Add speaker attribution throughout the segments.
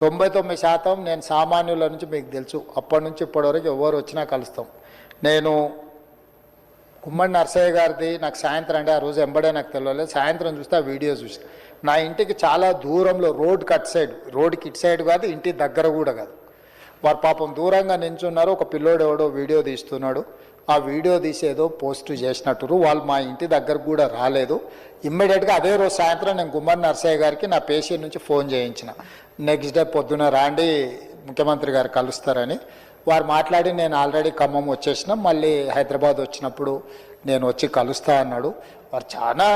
Speaker 1: 99% నేను సామాన్యుల నుంచి మీకు తెలుసు. అప్పటి నుంచి ఇప్పటివరకు ఎవరు వచ్చినా కలుస్తాం. నేను గుమ్మడి నర్సయ్య గారిది నాకు సాయంత్రం అంటే ఆ రోజు ఎంబడే నాకు తెలియలేదు. సాయంత్రం చూస్తే ఆ వీడియో చూసి నా ఇంటికి చాలా దూరంలో రోడ్కి అటు సైడ్, రోడ్కి ఇటు సైడ్ కాదు, ఇంటి దగ్గర కూడా కాదు. వారు పాపం దూరంగా నించున్నారు. ఒక పిల్లోడు ఎవడో వీడియో తీస్తున్నాడు. ఆ వీడియో తీసేదో పోస్ట్ చేసినట్టు వాళ్ళు మా ఇంటి దగ్గరకు కూడా రాలేదు. ఇమ్మీడియట్గా అదే రోజు సాయంత్రం నేను గుమ్మడి నర్సయ్య గారికి నా పేషెంట్ నుంచి ఫోన్ చేయించిన. నెక్స్ట్ డే పొద్దున రాండి ముఖ్యమంత్రి గారు కలుస్తారని. వారు మాట్లాడి నేను ఆల్రెడీ ఖమ్మం వచ్చేసిన, మళ్ళీ హైదరాబాద్ వచ్చినప్పుడు నేను వచ్చి కలుస్తా అన్నాడు. వారు చాలా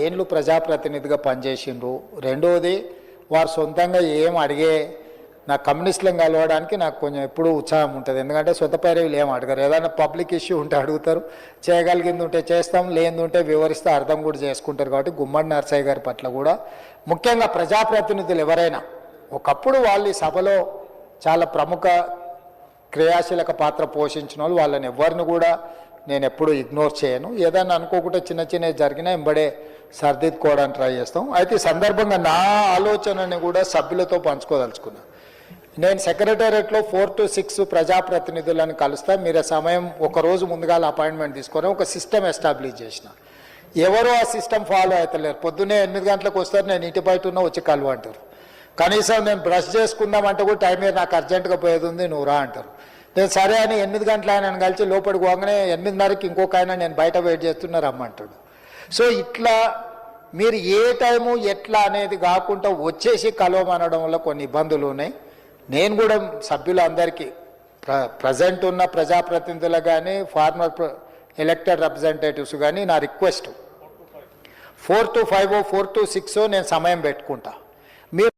Speaker 1: ఏళ్ళు ప్రజాప్రతినిధిగా పనిచేసిండ్రు. రెండవది వారు సొంతంగా ఏం అడిగే నా కమ్యూనిస్టులను కలవడానికి నాకు కొంచెం ఎప్పుడూ ఉత్సాహం ఉంటుంది. ఎందుకంటే సొంత పైరవీలు ఏం అడగరు. ఏదైనా పబ్లిక్ ఇష్యూ ఉంటే అడుగుతారు, చేయగలిగింది ఉంటే చేస్తాం, లేనిది ఉంటే వివరిస్తే అర్థం కూడా చేసుకుంటారు. కాబట్టి గుమ్మడి నర్సయ్య గారి పట్ల కూడా ముఖ్యంగా ప్రజాప్రతినిధులు ఎవరైనా ఒకప్పుడు వాళ్ళు ఈ సభలో చాలా ప్రముఖ క్రియాశీలక పాత్ర పోషించిన వాళ్ళని ఎవరిని కూడా నేను ఎప్పుడూ ఇగ్నోర్ చేయను. ఏదైనా అనుకోకుండా చిన్న చిన్నవి జరిగినా ఎంబడే సర్దిద్దుకోవడానికి ట్రై చేస్తాం. అయితే ఈ సందర్భంగా నా ఆలోచనని కూడా సభ్యులతో పంచుకోదలుచుకున్నాను. నేను సెక్రటేరియట్లో 4 to 6 ప్రజాప్రతినిధులను కలుస్తా. మీరు సమయం ఒకరోజు ముందుగా అపాయింట్మెంట్ తీసుకొని ఒక సిస్టమ్ ఎస్టాబ్లిష్ చేసిన. ఎవరో ఆ సిస్టమ్ ఫాలో అవుతలేరు. పొద్దున్నే 8 గంటలకు వస్తారు, నేను ఇంటి బయట ఉన్న వచ్చి కలువ అంటారు. కనీసం నేను బ్రష్ చేసుకుందామంటే కూడా టైం మీద నాకు అర్జెంటుగా పోయేది ఉంది, నువ్వు రా అంటారు. నేను సరే అని 8 గంటల ఆయన కలిసి లోపలికి పోగానే 8:30కి ఇంకొక ఆయన నేను బయట వెయిట్ చేస్తున్నా రమ్మంటాడు. సో ఇట్లా మీరు ఏ టైము ఎట్లా అనేది కాకుండా వచ్చేసి కలవమనడం వల్ల కొన్ని ఇబ్బందులు ఉన్నాయి. నేను కూడా సభ్యులందరికీ ప్రజెంట్ ఉన్న ప్రజాప్రతినిధులు కానీ ఫార్మర్ ఎలక్టెడ్ రిప్రజెంటేటివ్స్ కానీ నా రిక్వెస్ట్ 4 to 5 4 to 6 నేను సమయం పెట్టుకుంటా. మీరు